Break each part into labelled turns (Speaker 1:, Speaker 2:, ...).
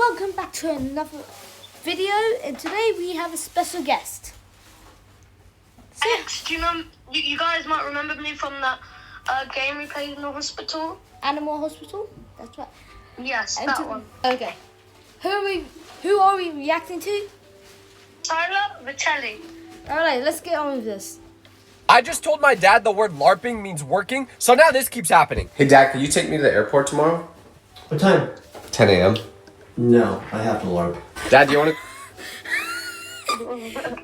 Speaker 1: welcome back to another video, and today we have a special guest.
Speaker 2: X, do you know, you guys might remember me from that game we played in the hospital?
Speaker 1: Animal Hospital? That's right.
Speaker 2: Yes,
Speaker 1: And
Speaker 2: that one.
Speaker 1: Okay. Who are we reacting to?
Speaker 2: Tyler Vitelli.
Speaker 1: Alright, let's get on with this.
Speaker 3: I just told my dad the word LARPing means working, so now this keeps happening. Hey Dad, can you take me to the airport tomorrow?
Speaker 4: What time?
Speaker 3: 10 a.m.
Speaker 4: No, I have to LARP.
Speaker 3: Dad, do you want to...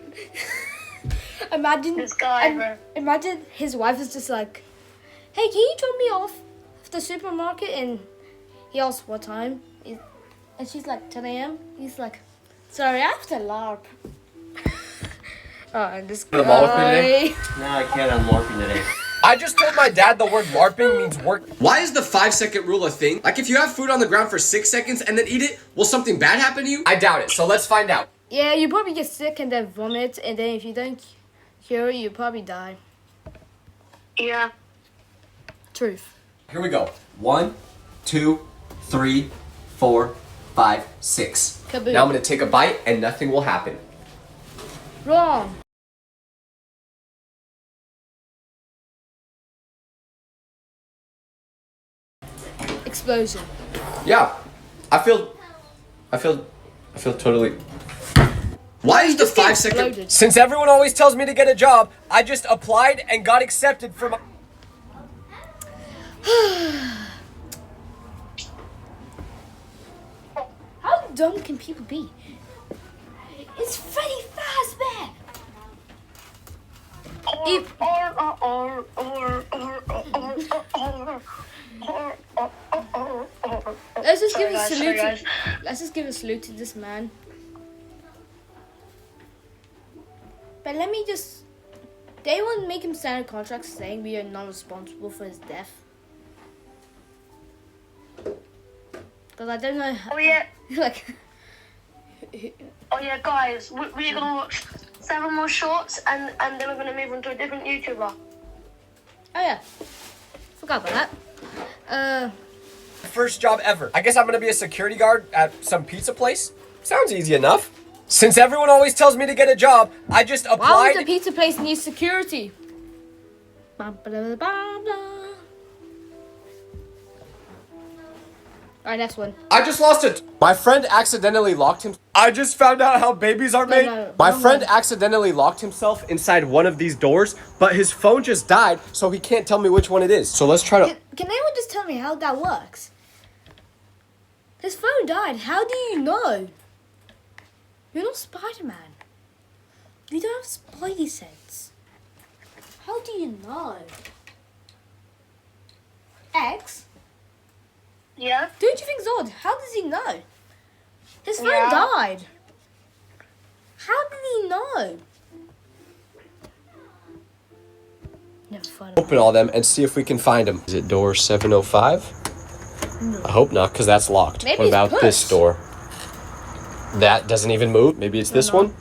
Speaker 1: Imagine
Speaker 2: This guy, bro.
Speaker 1: imagine his wife is just like, hey, can you drop me off at the supermarket? And he asks what time, and she's like 10 a.m. He's like, sorry, I have to LARP. Oh, and this
Speaker 3: To the mall with me
Speaker 1: guy.
Speaker 3: today?
Speaker 4: No, I can't. I'm LARPing today.
Speaker 3: I just told my dad the word LARPing means work. Why is the 5-second rule a thing? Like if you have food on the ground for 6 seconds and then eat it, will something bad happen to you? I doubt it, so let's find out.
Speaker 1: Yeah, you probably get sick and then vomit, and then if you don't cure it, you probably die.
Speaker 2: Yeah.
Speaker 1: Truth.
Speaker 3: Here we go. 1, 2, 3, 4, 5, 6.
Speaker 1: Kaboom.
Speaker 3: Now I'm gonna take a bite and nothing will happen.
Speaker 1: Wrong. Explosion.
Speaker 3: Yeah, I feel totally. Why is the
Speaker 1: Just get
Speaker 3: 5-second?
Speaker 1: exploded.
Speaker 3: Since everyone always tells me to get a job, I just applied and got accepted for my.
Speaker 1: How dumb can people be? It's Freddy Fazbear. Let's just give a salute. Let's just give a salute to this man. But let me just. They won't make him sign a contract saying we are not responsible for his death. Because I don't know how.
Speaker 2: Oh yeah.
Speaker 1: Like.
Speaker 2: Oh yeah, guys. We're gonna watch 7 more shorts, and then we're gonna move on to a different YouTuber.
Speaker 1: Oh yeah. Forgot about that.
Speaker 3: First job ever. I guess I'm gonna be a security guard at some pizza place. Sounds easy enough. Since everyone always tells me to get a job, I just
Speaker 1: Why
Speaker 3: applied.
Speaker 1: would the pizza place need security? Alright, next one.
Speaker 3: I just lost it. My friend accidentally locked him. I just found out how babies are made.
Speaker 1: no,
Speaker 3: My
Speaker 1: wrong
Speaker 3: friend
Speaker 1: one.
Speaker 3: accidentally locked himself inside one of these doors, but his phone just died, so he can't tell me which one it is. So let's try to.
Speaker 1: Can anyone just tell me how that works? His phone died. How do you know? You're not Spider-Man. You don't have Spidey sense. How do you know? X?
Speaker 2: Yeah.
Speaker 1: Don't you think Zod? How does he know? His phone
Speaker 2: Yeah.
Speaker 1: died. How did he know? Never thought about
Speaker 3: Open all them and see if we can find him. Is it door 705? I hope not, because that's locked.
Speaker 1: Maybe
Speaker 3: what
Speaker 1: it's
Speaker 3: about this
Speaker 1: push.
Speaker 3: door? That doesn't even move. Maybe it's this one?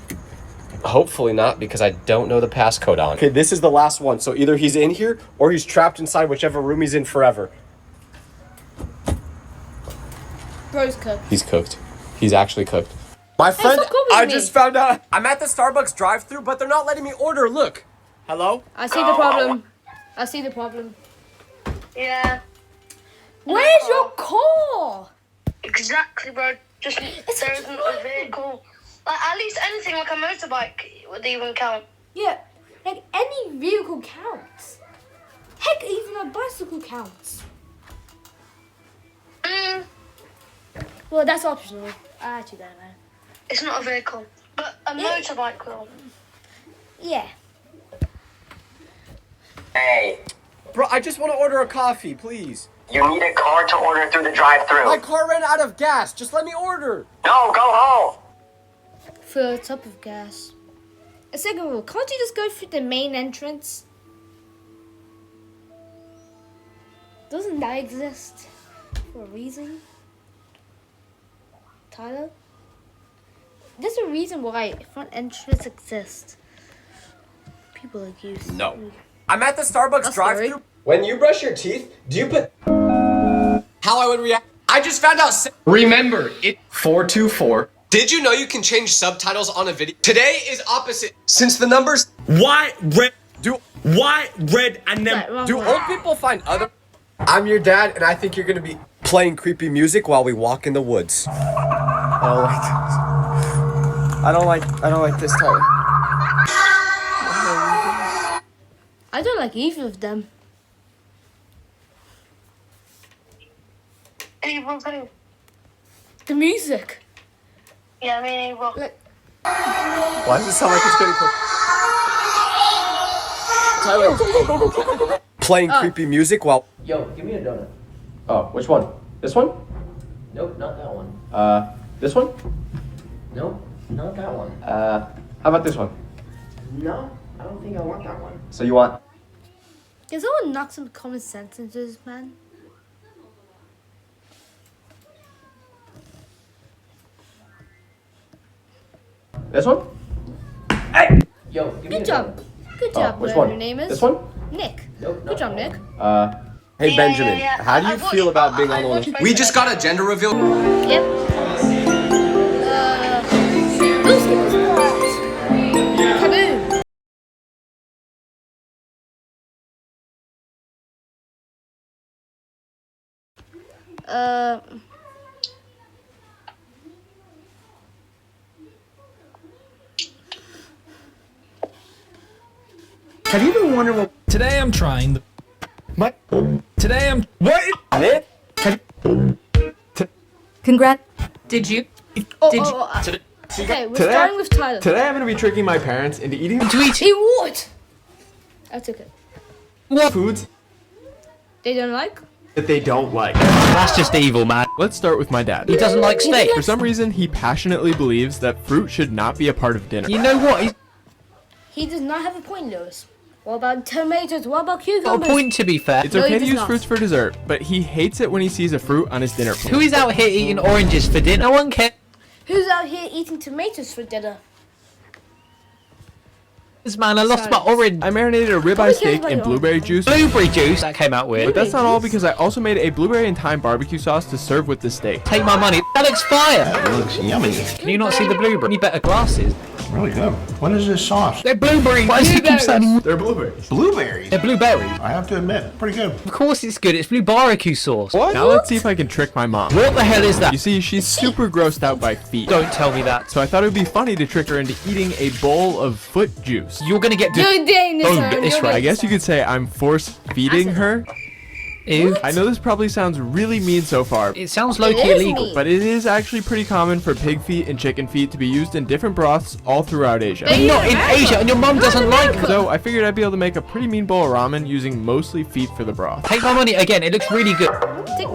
Speaker 3: Hopefully not, because I don't know the passcode on. Okay, this is the last one. So either he's in here or he's trapped inside whichever room he's in forever.
Speaker 1: Bro's cooked.
Speaker 3: He's cooked. He's actually cooked. My friend,
Speaker 1: stop copying
Speaker 3: I
Speaker 1: me.
Speaker 3: just found out. I'm at the Starbucks drive-thru, but they're not letting me order. Look. Hello?
Speaker 1: I see the problem. I see the problem.
Speaker 2: Yeah.
Speaker 1: Where's your car?
Speaker 2: Exactly, bro. Just there isn't a vehicle. Like at least anything like a motorbike would even count.
Speaker 1: Yeah, like any vehicle counts. Heck, even a bicycle counts.
Speaker 2: Mm,
Speaker 1: Well, that's optional. I actually don't know.
Speaker 2: it's not a vehicle, but a
Speaker 1: Yeah.
Speaker 2: motorbike will.
Speaker 1: Yeah.
Speaker 5: Hey,
Speaker 3: Bro, I just want to order a coffee, please.
Speaker 5: you need a car to order through the drive-thru.
Speaker 3: My car ran out of gas. Just let me order.
Speaker 5: No, go home.
Speaker 1: Fill a top of gas. A second rule, can't you just go through the main entrance? Doesn't that exist for a reason? Tyler? There's a reason why front entrance exists. People like you.
Speaker 3: No. I'm at the Starbucks
Speaker 1: That's
Speaker 3: drive-thru.
Speaker 1: scary.
Speaker 3: When you brush your teeth, do you put... How I would react... I I just found out. Remember, it 424. Did you know you can change subtitles on a video? Today is opposite. Since the numbers.
Speaker 6: Why red and then
Speaker 3: Do old people find other? I'm your dad, and I think you're gonna be playing creepy music while we walk in the woods. I don't like this, Tyler.
Speaker 1: I don't like either of them.
Speaker 2: Evil too.
Speaker 1: The music.
Speaker 2: Yeah, me and Evil.
Speaker 1: Like,
Speaker 3: Why does it sound like it's getting close? Tyler, playing creepy music while.
Speaker 4: Yo, give me a donut.
Speaker 3: Oh, which one? This one?
Speaker 4: Nope, not that one.
Speaker 3: This one?
Speaker 4: Nope, not that one.
Speaker 3: How about this one?
Speaker 4: No, I don't think I want that one.
Speaker 3: So you want?
Speaker 1: can someone knock some common sense into this man?
Speaker 3: This one?
Speaker 4: Yo, give me
Speaker 1: Good
Speaker 4: a
Speaker 1: job.
Speaker 4: donut.
Speaker 1: Good job,
Speaker 3: Which
Speaker 1: whatever
Speaker 3: one?
Speaker 1: your name is.
Speaker 3: This one?
Speaker 1: Nick.
Speaker 4: Nope,
Speaker 1: Good job, Nick.
Speaker 3: Hey
Speaker 2: Yeah,
Speaker 3: Benjamin,
Speaker 2: yeah, yeah.
Speaker 3: how do you
Speaker 2: I watched-
Speaker 3: feel about being
Speaker 2: I
Speaker 3: on the
Speaker 2: watched
Speaker 3: We just got a gender reveal.
Speaker 1: Yep. Who's gonna start? Kaboom.
Speaker 6: Have you ever wondered what
Speaker 7: Today I'm trying the.
Speaker 6: what?
Speaker 7: Today I'm.
Speaker 6: What?
Speaker 8: Congrats.
Speaker 7: Did you?
Speaker 1: Okay, we're starting with Tyler.
Speaker 3: Today I'm gonna be tricking my parents into eating
Speaker 1: He would. That's okay.
Speaker 3: foods
Speaker 1: They don't like?
Speaker 3: that they don't like.
Speaker 9: That's just evil, man.
Speaker 10: Let's start with my dad.
Speaker 9: He doesn't like steak.
Speaker 10: For some reason, he passionately believes that fruit should not be a part of dinner.
Speaker 9: You know what? He's
Speaker 1: He does not have a point, Lewis. What about tomatoes? What about
Speaker 9: got
Speaker 1: cucumbers?
Speaker 9: a point, to be fair.
Speaker 10: It's
Speaker 1: No, he
Speaker 10: okay to
Speaker 1: does
Speaker 10: use
Speaker 1: not.
Speaker 10: fruits for dessert, but he hates it when he sees a fruit on his dinner plate.
Speaker 9: Who is out here eating oranges for dinner? No one cares,
Speaker 1: Who's out here eating tomatoes for dinner?
Speaker 9: man. I lost my orange.
Speaker 10: I marinated a
Speaker 1: Nobody
Speaker 10: ribeye
Speaker 1: cares
Speaker 10: steak
Speaker 1: about
Speaker 10: in
Speaker 1: your
Speaker 10: blueberry
Speaker 1: orange.
Speaker 10: juice,
Speaker 9: Blueberry juice. That came out weird.
Speaker 10: but that's not all because I also made a blueberry and thyme barbecue sauce to serve with the steak.
Speaker 9: Take my money. That looks fire.
Speaker 11: It looks yummy.
Speaker 9: Can you not see the blueberry? Need better glasses.
Speaker 11: Really good. What is this sauce?
Speaker 9: They're blueberry. Why does it keep sounding?
Speaker 10: They're blueberries.
Speaker 11: Blueberries.
Speaker 9: They're blueberries.
Speaker 11: I have to admit, pretty good.
Speaker 9: Of course it's good. It's blue barbecue sauce.
Speaker 10: Now let's see if I can trick my mom.
Speaker 9: What the hell is that?
Speaker 10: You see, she's super grossed out by feet.
Speaker 9: Don't tell me that.
Speaker 10: So I thought it would be funny to trick her into eating a bowl of foot juice.
Speaker 9: You're gonna get.
Speaker 1: You're doing this,
Speaker 9: Don't
Speaker 1: Aaron.
Speaker 9: get this
Speaker 1: You're
Speaker 9: right.
Speaker 10: I
Speaker 1: doing
Speaker 10: guess you
Speaker 1: this.
Speaker 10: could say I'm force feeding her.
Speaker 9: Ew.
Speaker 10: I know this probably sounds really mean so far,
Speaker 9: It sounds low-key
Speaker 1: It is
Speaker 9: illegal.
Speaker 1: mean.
Speaker 10: but it is actually pretty common for pig feet and chicken feet to be used in different broths all throughout Asia.
Speaker 1: They-
Speaker 9: Not in
Speaker 1: America.
Speaker 9: Asia, and your mum doesn't like them.
Speaker 10: So I figured I'd be able to make a pretty mean bowl of ramen using mostly feet for the broth.
Speaker 9: Take my money again. It looks really good.
Speaker 1: Give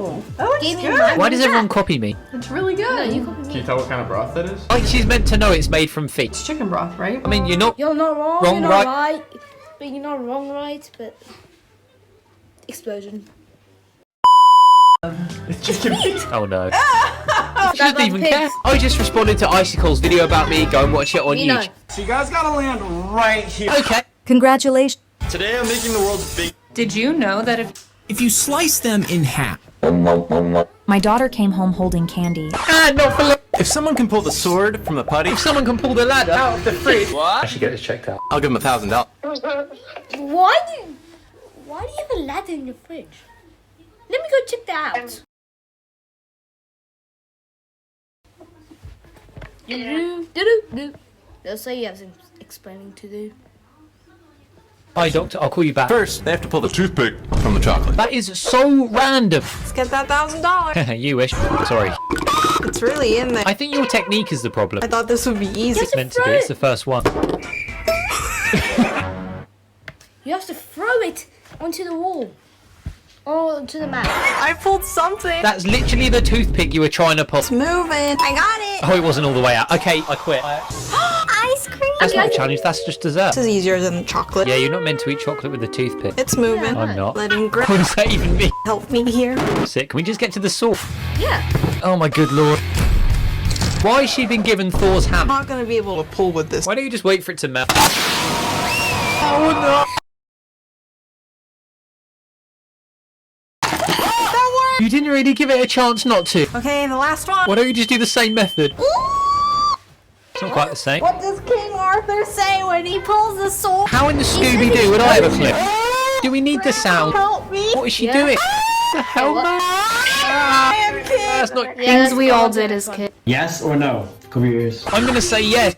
Speaker 1: me my
Speaker 9: Why does
Speaker 1: money
Speaker 9: everyone
Speaker 1: back.
Speaker 9: copy me?
Speaker 1: No, you copy me.
Speaker 10: Can you tell what kind of broth that is?
Speaker 9: Like she's meant to know it's made from feet.
Speaker 8: Chicken broth, right?
Speaker 9: I mean, you're not.
Speaker 1: You're not wrong.
Speaker 9: Wrong,
Speaker 1: you're not
Speaker 9: right.
Speaker 1: right. But you're not wrong, right? But explosion.
Speaker 9: Oh no. She
Speaker 1: That
Speaker 9: doesn't
Speaker 1: about
Speaker 9: even
Speaker 1: pigs.
Speaker 9: care. I just responded to Icicle's video about me. Go and watch it on
Speaker 1: You know.
Speaker 9: YouTube.
Speaker 6: So you guys gotta land right here.
Speaker 9: Okay.
Speaker 8: Congratulations.
Speaker 11: Today I'm making the world's big.
Speaker 7: Did you know that if you slice them in half,
Speaker 8: My daughter came home holding candy.
Speaker 9: And not for.
Speaker 6: If someone can pull the sword from the putty,
Speaker 9: If someone can pull the ladder out of the fridge. What? I should get this checked out.
Speaker 6: I'll give him $1,000.
Speaker 1: Why do you have a ladder in your fridge? Let me go check that out. Do. They'll say you have some explaining to do.
Speaker 9: Hi, doctor. I'll call you back.
Speaker 6: First, they have to pull the
Speaker 11: Toothpick from the chocolate.
Speaker 9: That is so random.
Speaker 8: Let's get that $1,000.
Speaker 9: You wish. Sorry.
Speaker 8: It's really in there.
Speaker 9: I think your technique is the problem.
Speaker 8: I thought this would be easy.
Speaker 9: It's meant to be. It's the first one.
Speaker 1: You have to throw it onto the wall. Or onto the mat.
Speaker 8: I pulled something.
Speaker 9: That's literally the toothpick you were trying to pull.
Speaker 8: It's moving. I got it.
Speaker 9: Oh, it wasn't all the way out. Okay, I quit.
Speaker 8: Ice cream.
Speaker 9: That's not a challenge. That's just dessert.
Speaker 8: This is easier than chocolate.
Speaker 9: Yeah, you're not meant to eat chocolate with a toothpick.
Speaker 8: It's moving.
Speaker 9: I'm not.
Speaker 8: Letting grip.
Speaker 9: What does that even mean?
Speaker 8: Help me here.
Speaker 9: Sick. Can we just get to the sauce?
Speaker 1: Yeah.
Speaker 9: Oh my good lord. Why has she been given Thor's
Speaker 8: I'm
Speaker 9: hammer?
Speaker 8: not gonna be able to pull with this.
Speaker 9: Why don't you just wait for it to melt? You didn't really give it a chance not to.
Speaker 8: Okay, the last one.
Speaker 9: Why don't you just do the same method? It's not quite the same.
Speaker 1: What does King Arthur say when he pulls the sword?
Speaker 9: How in the Scooby-Doo would I ever flip? Do we need the sound?
Speaker 8: Help me.
Speaker 9: What is she
Speaker 1: Yeah.
Speaker 9: doing? The hell, man?
Speaker 8: I am king.
Speaker 9: That's not.
Speaker 1: Things we all did as kids.
Speaker 4: Yes or no? Cover your ears.
Speaker 9: I'm gonna say yes.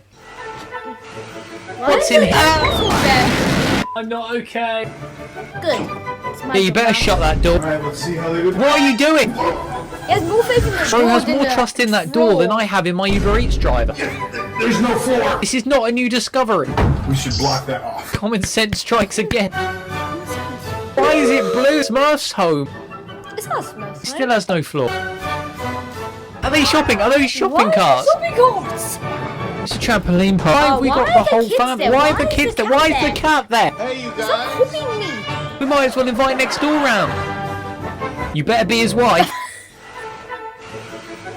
Speaker 9: What's in here?
Speaker 1: Good.
Speaker 9: I'm not okay.
Speaker 1: It's my
Speaker 9: Yeah, you better shut that door.
Speaker 11: Alright, let's see how they do.
Speaker 9: What are you doing?
Speaker 1: He has more faith in the
Speaker 9: Bro
Speaker 1: door
Speaker 9: has
Speaker 1: than
Speaker 9: more
Speaker 1: the
Speaker 9: trust in that door than I have in my Uber Eats driver.
Speaker 11: There's no floor.
Speaker 9: This is not a new discovery.
Speaker 11: We should block that off.
Speaker 9: Common sense strikes again. Why is it blue? Smurf's home.
Speaker 1: It's not Smurfs,
Speaker 9: It still has no floor. Are they shopping? Are those shopping carts?
Speaker 1: Shopping carts.
Speaker 9: It's a trampoline park. Why have we
Speaker 1: why
Speaker 9: got
Speaker 1: are
Speaker 9: the
Speaker 1: the
Speaker 9: whole
Speaker 1: kids
Speaker 9: family?
Speaker 1: there?
Speaker 9: Why
Speaker 1: Why
Speaker 9: are the
Speaker 1: is
Speaker 9: kids
Speaker 1: the
Speaker 9: there? Why
Speaker 1: cat
Speaker 9: is the cat there?
Speaker 11: Hey, you
Speaker 1: Stop
Speaker 11: guys.
Speaker 1: copying me.
Speaker 9: We might as well invite next door round. You better be his wife.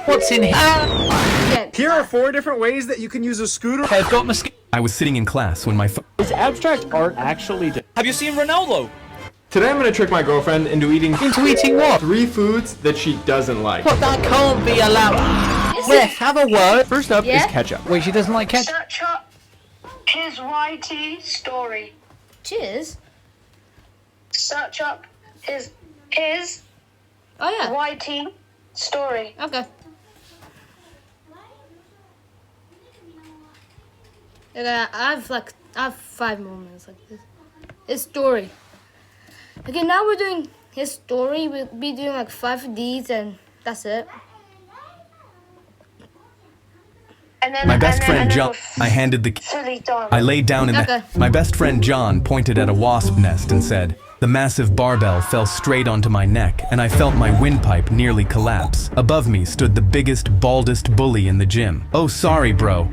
Speaker 9: What's in here?
Speaker 1: Yeah.
Speaker 6: Here are 4 different ways that you can use a scooter.
Speaker 9: Okay, I've got mosquito.
Speaker 10: I was sitting in class when my
Speaker 6: Is abstract art actually?
Speaker 9: Have you seen Ronaldo?
Speaker 10: Today I'm gonna trick my girlfriend into eating
Speaker 9: Into eating what?
Speaker 10: 3 foods that she doesn't like.
Speaker 9: What? That can't be allowed. Let's have a word.
Speaker 10: First up
Speaker 1: Yeah?
Speaker 10: is ketchup.
Speaker 9: Wait, she doesn't like ketchup.
Speaker 2: Search up his YT story.
Speaker 1: Cheers.
Speaker 2: Search up his
Speaker 1: Oh yeah.
Speaker 2: YT story.
Speaker 1: Okay. Okay, I have 5 more minutes like this. His story. Okay, now we're doing his story. We'll be doing like 5 of these, and that's it.
Speaker 2: And then
Speaker 10: My best
Speaker 2: and then-
Speaker 10: friend
Speaker 2: and then
Speaker 10: John,
Speaker 2: we'll
Speaker 10: I handed the
Speaker 2: silly dog.
Speaker 10: I laid down in the
Speaker 1: Okay.
Speaker 10: My best friend John pointed at a wasp nest and said, "The massive barbell fell straight onto my neck and I felt my windpipe nearly collapse. Above me stood the biggest, baldest bully in the gym. Oh, sorry, bro.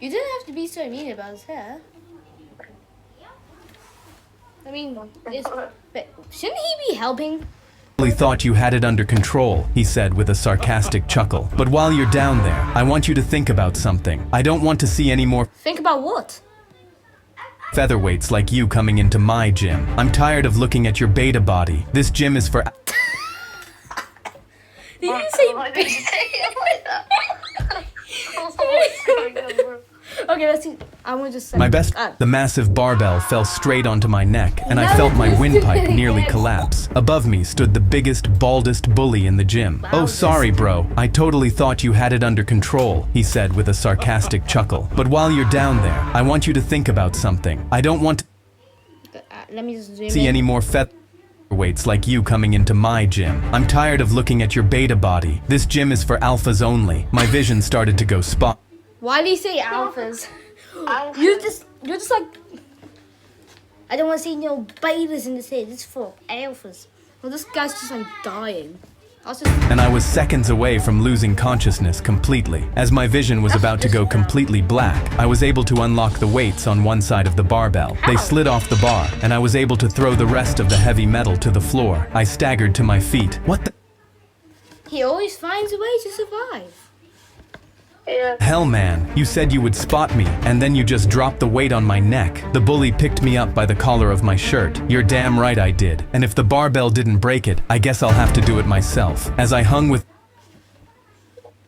Speaker 1: You didn't have to be so mean about his hair. I mean, but shouldn't he be helping?
Speaker 10: totally thought you had it under control," he said with a sarcastic chuckle. "But while you're down there, I want you to think about something. I don't want to see any more
Speaker 1: Think about what?
Speaker 10: featherweights like you coming into my gym. I'm tired of looking at your beta body. This gym is for
Speaker 1: Did you say?
Speaker 2: Why did you say it like that? What's going on, bro?
Speaker 1: Okay, let's see. I want to just say.
Speaker 10: My best, the massive barbell fell straight onto my neck, and I
Speaker 1: Now
Speaker 10: felt my
Speaker 1: let's do
Speaker 10: windpipe
Speaker 1: it
Speaker 10: nearly
Speaker 1: again.
Speaker 10: collapse. Above me stood the biggest, baldest bully in the gym. "Oh, sorry, bro. I totally thought you had it under control," he said with a sarcastic chuckle. "But while you're down there, I want you to think about something. I don't want to
Speaker 1: Let me just zoom
Speaker 10: see
Speaker 1: in.
Speaker 10: any more featherweights like you coming into my gym. I'm tired of looking at your beta body. This gym is for alphas only." My vision started to go spot.
Speaker 1: Why do you say alphas?
Speaker 2: Alpha.
Speaker 1: You're just like. I don't want to see no betas in this head. This is for alphas. Well, this guy's just like dying. I was just.
Speaker 10: And I was seconds away from losing consciousness completely. As my vision was about to go completely black, I was able to unlock the weights on one side of the barbell. They slid off the bar, and I was able to throw the rest of the heavy metal to the floor. I staggered to my feet. What the
Speaker 1: He always finds a way to survive.
Speaker 2: Yeah.
Speaker 10: hell, man? You said you would spot me, and then you just dropped the weight on my neck. The bully picked me up by the collar of my shirt. You're damn right I did. And if the barbell didn't break it, I guess I'll have to do it myself. As I hung with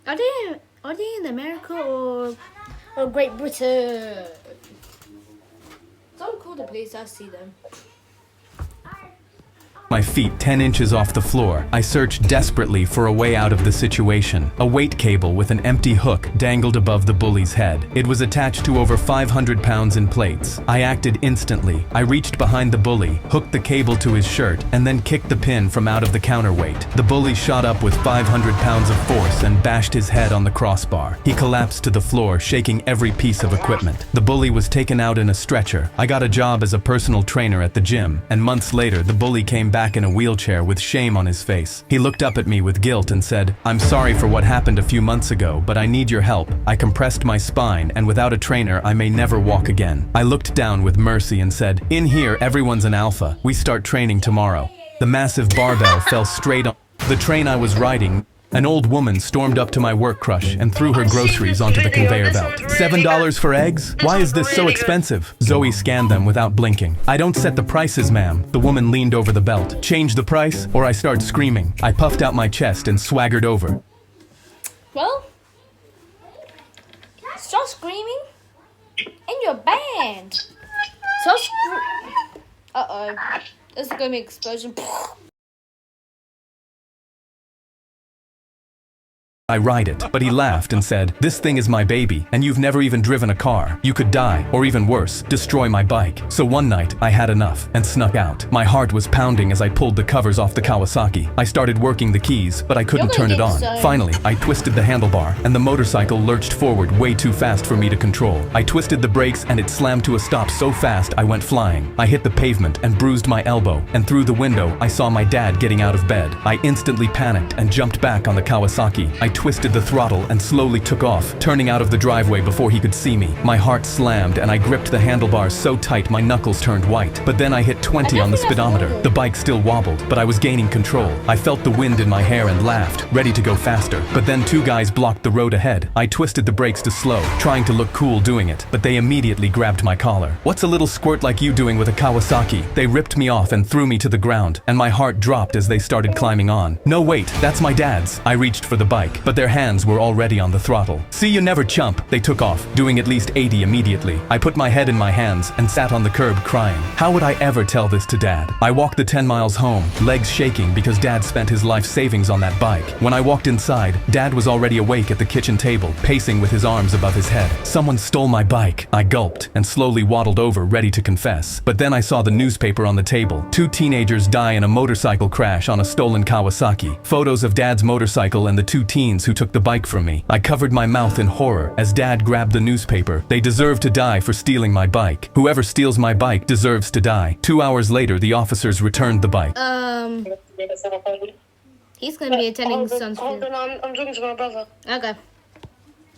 Speaker 1: Are they in America or Great Britain? Don't call the police. I see them.
Speaker 10: my feet 10 inches off the floor, I searched desperately for a way out of the situation. A weight cable with an empty hook dangled above the bully's head. It was attached to over 500 pounds in plates. I acted instantly. I reached behind the bully, hooked the cable to his shirt, and then kicked the pin from out of the counterweight. The bully shot up with 500 pounds of force and bashed his head on the crossbar. He collapsed to the floor, shaking every piece of equipment. The bully was taken out in a stretcher. I got a job as a personal trainer at the gym, and months later, the bully came back in a wheelchair with shame on his face. He looked up at me with guilt and said, "I'm sorry for what happened a few months ago, but I need your help. I compressed my spine, and without a trainer, I may never walk again." I looked down with mercy and said, "In here, everyone's an alpha. We start training tomorrow." The massive barbell fell straight on the train I was riding. An old woman stormed up to my work crush and threw her groceries onto the conveyor belt. $7 for eggs? Why is this so expensive? Zoe scanned them without blinking. I don't set the prices, ma'am. The woman leaned over the belt. Change the price, or I start screaming. I puffed out my chest and swaggered over.
Speaker 1: Well, stop screaming in your band. Uh-oh. This is gonna be an explosion.
Speaker 10: I ride it, but he laughed and said, "This thing is my baby, and you've never even driven a car. You could die, or even worse, destroy my bike." So one night, I had enough and snuck out. My heart was pounding as I pulled the covers off the Kawasaki. I started working the keys, but I couldn't turn it on. Finally, I twisted the handlebar, and the motorcycle lurched forward way too fast for me to control. I twisted the brakes, and it slammed to a stop so fast I went flying. I hit the pavement and bruised my elbow, and through the window, I saw my dad getting out of bed. I instantly panicked and jumped back on the Kawasaki. I twisted the throttle and slowly took off, turning out of the driveway before he could see me. My heart slammed and I gripped the handlebars so tight my knuckles turned white. But then I hit 20 on the speedometer. The bike still wobbled, but I was gaining control. I felt the wind in my hair and laughed, ready to go faster. But then two guys blocked the road ahead. I twisted the brakes to slow, trying to look cool doing it, but they immediately grabbed my collar. "What's a little squirt like you doing with a Kawasaki?" They ripped me off and threw me to the ground, and my heart dropped as they started climbing on. "No, wait, that's my dad's." I reached for the bike, but their hands were already on the throttle. "See, you never chump." They took off, doing at least 80 immediately. I put my head in my hands and sat on the curb crying. How would I ever tell this to Dad? I walked the 10 miles home, legs shaking because Dad spent his life savings on that bike. When I walked inside, Dad was already awake at the kitchen table, pacing with his arms above his head. "Someone stole my bike." I gulped and slowly waddled over, ready to confess. But then I saw the newspaper on the table. 2 teenagers die in a motorcycle crash on a stolen Kawasaki. Photos of Dad's motorcycle and the 2 teens who took the bike from me. I covered my mouth in horror as Dad grabbed the newspaper. They deserve to die for stealing my bike. Whoever steals my bike deserves to die. 2 hours later, the officers returned the bike.
Speaker 1: He's gonna be attending Sun's
Speaker 2: Hold on, I'm talking to my brother.
Speaker 1: Okay.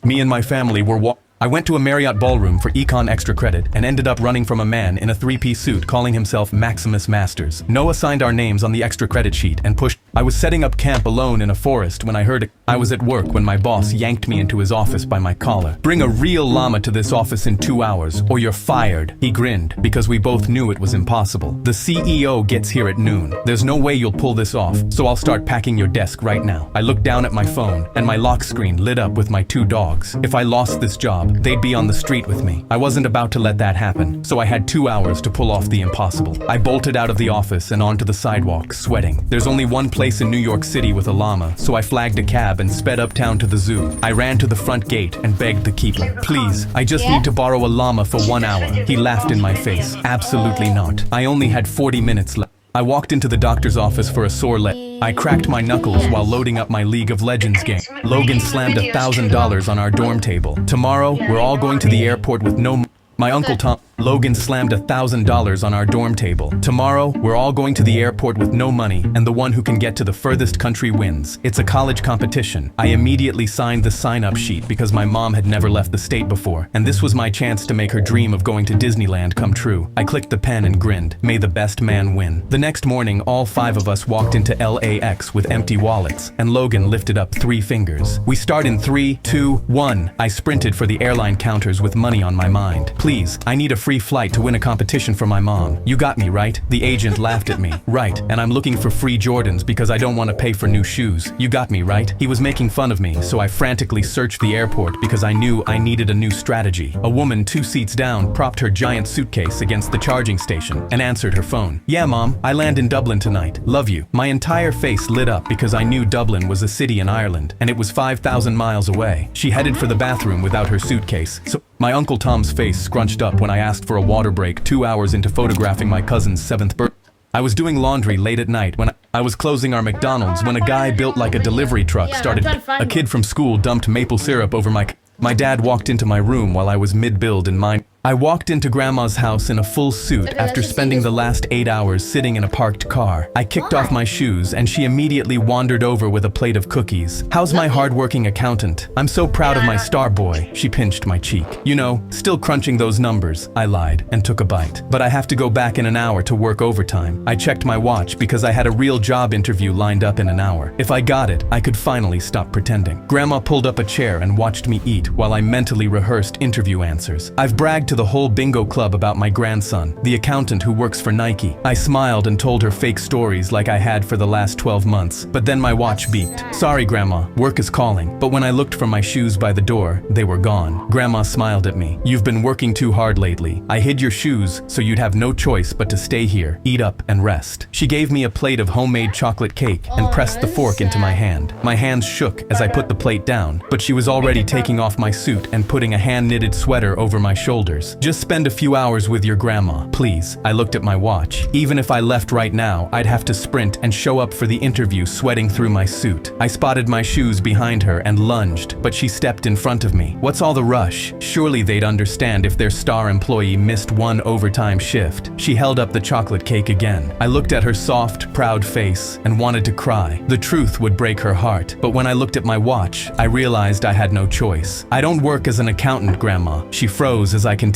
Speaker 10: Me and my family were I went to a Marriott ballroom for econ extra credit and ended up running from a man in a 3-piece suit calling himself Maximus Masters. Noah signed our names on the extra credit sheet and pushed. I was setting up camp alone in a forest when I heard it. I was at work when my boss yanked me into his office by my collar. "Bring a real llama to this office in 2 hours or you're fired." He grinned because we both knew it was impossible. "The CEO gets here at noon. There's no way you'll pull this off, so I'll start packing your desk right now." I looked down at my phone and my lock screen lit up with my 2 dogs. If I lost this job, they'd be on the street with me. I wasn't about to let that happen, so I had 2 hours to pull off the impossible. I bolted out of the office and onto the sidewalk, sweating. There's only one place in New York City with a llama, so I flagged a cab and sped uptown to the zoo. I ran to the front gate and begged the keeper, "Please, I just need to borrow a llama for 1 hour." He laughed in my face. "Absolutely not. I only had 40 minutes left." I walked into the doctor's office for a sore leg. I cracked my knuckles while loading up my League of Legends game. Logan slammed $1,000 on our dorm table. "Tomorrow, we're all going to the airport with no My Uncle Tom. Logan slammed $1,000 on our dorm table. "Tomorrow, we're all going to the airport with no money, and the one who can get to the furthest country wins. It's a college competition." I immediately signed the sign-up sheet because my mom had never left the state before, and this was my chance to make her dream of going to Disneyland come true. I clicked the pen and grinned. May the best man win. The next morning, all 5 of us walked into LAX with empty wallets, and Logan lifted up 3 fingers. "We start in 3, 2, 1. I sprinted for the airline counters with money on my mind. "Please, I need a free flight to win a competition for my mom." "You got me, right?" The agent laughed at me. "Right, and I'm looking for free Jordans because I don't want to pay for new shoes." "You got me, right?" He was making fun of me, so I frantically searched the airport because I knew I needed a new strategy. A woman 2 seats down propped her giant suitcase against the charging station and answered her phone. "Yeah, Mom, I land in Dublin tonight. Love you." My entire face lit up because I knew Dublin was a city in Ireland, and it was 5,000 miles away. She headed for the bathroom without her suitcase, so my Uncle Tom's face scrunched up when I asked for a water break 2 hours into photographing my cousin's 7th birthday. I was doing laundry late at night when I was closing our McDonald's when a guy built like a delivery truck started. A kid from school dumped maple syrup over my dad walked into my room while I was mid-build and I walked into Grandma's house in a full suit
Speaker 1: Okay,
Speaker 10: after
Speaker 1: let's just
Speaker 10: spending
Speaker 1: see
Speaker 10: the
Speaker 1: this.
Speaker 10: last 8 hours sitting in a parked car. I kicked off my shoes and she immediately wandered over with a plate of cookies. How's my hardworking accountant? I'm so proud of my star boy. She pinched my cheek. You know, still crunching those numbers. I lied and took a bite. But I have to go back in an hour to work overtime. I checked my watch because I had a real job interview lined up in an hour. If I got it, I could finally stop pretending. Grandma pulled up a chair and watched me eat while I mentally rehearsed interview answers. I've bragged to the whole bingo club about my grandson, the accountant who works for Nike. I smiled and told her fake stories like I had for the last 12 months. But then my watch beeped. Sorry, Grandma, work is calling. But when I looked for my shoes by the door, they were gone. Grandma smiled at me. You've been working too hard lately. I hid your shoes so you'd have no choice but to stay here, eat up, and rest. She gave me a plate of homemade chocolate cake and pressed the fork into my hand. My hands shook as I put the plate down, but she was already taking off my suit and putting a hand-knitted sweater over my shoulders. Just spend a few hours with your grandma, please. I looked at my watch. Even if I left right now, I'd have to sprint and show up for the interview sweating through my suit. I spotted my shoes behind her and lunged, but she stepped in front of me. What's all the rush? Surely they'd understand if their star employee missed one overtime shift. She held up the chocolate cake again. I looked at her soft, proud face and wanted to cry. The truth would break her heart, but when I looked at my watch, I realized I had no choice. I don't work as an accountant, Grandma. She froze as I continued.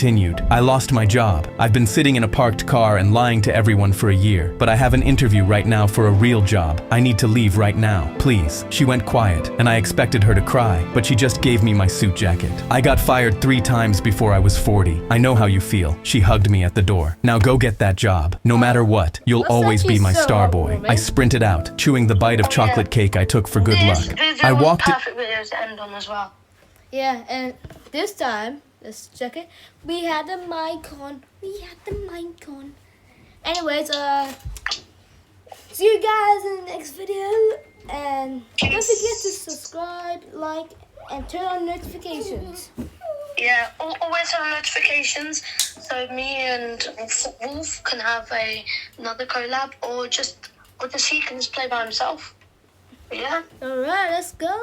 Speaker 10: I lost my job. I've been sitting in a parked car and lying to everyone for a year, but I have an interview right now for a real job. I need to leave right now, please. She went quiet, and I expected her to cry, but she just gave me my suit jacket. I got fired 3 times before I was 40. I know how you feel. She hugged me at the door. Now go get that job. No matter what, you'll
Speaker 1: What's
Speaker 10: always
Speaker 1: that
Speaker 10: be
Speaker 1: you
Speaker 10: my
Speaker 1: saw,
Speaker 10: star boy.
Speaker 1: woman?
Speaker 10: I sprinted out, chewing the bite of chocolate cake I took for good luck.
Speaker 2: This
Speaker 10: I
Speaker 2: video was
Speaker 10: walked it.
Speaker 2: perfect videos to end on as well.
Speaker 1: Yeah, and this time, let's check it. We had the mic on. Anyways, see you guys in the next video. And don't forget to subscribe, like, and turn on notifications.
Speaker 2: Yeah, always have notifications so me and Wolf can have another collab, or just he can just play by himself. But yeah.
Speaker 1: Alright, let's go.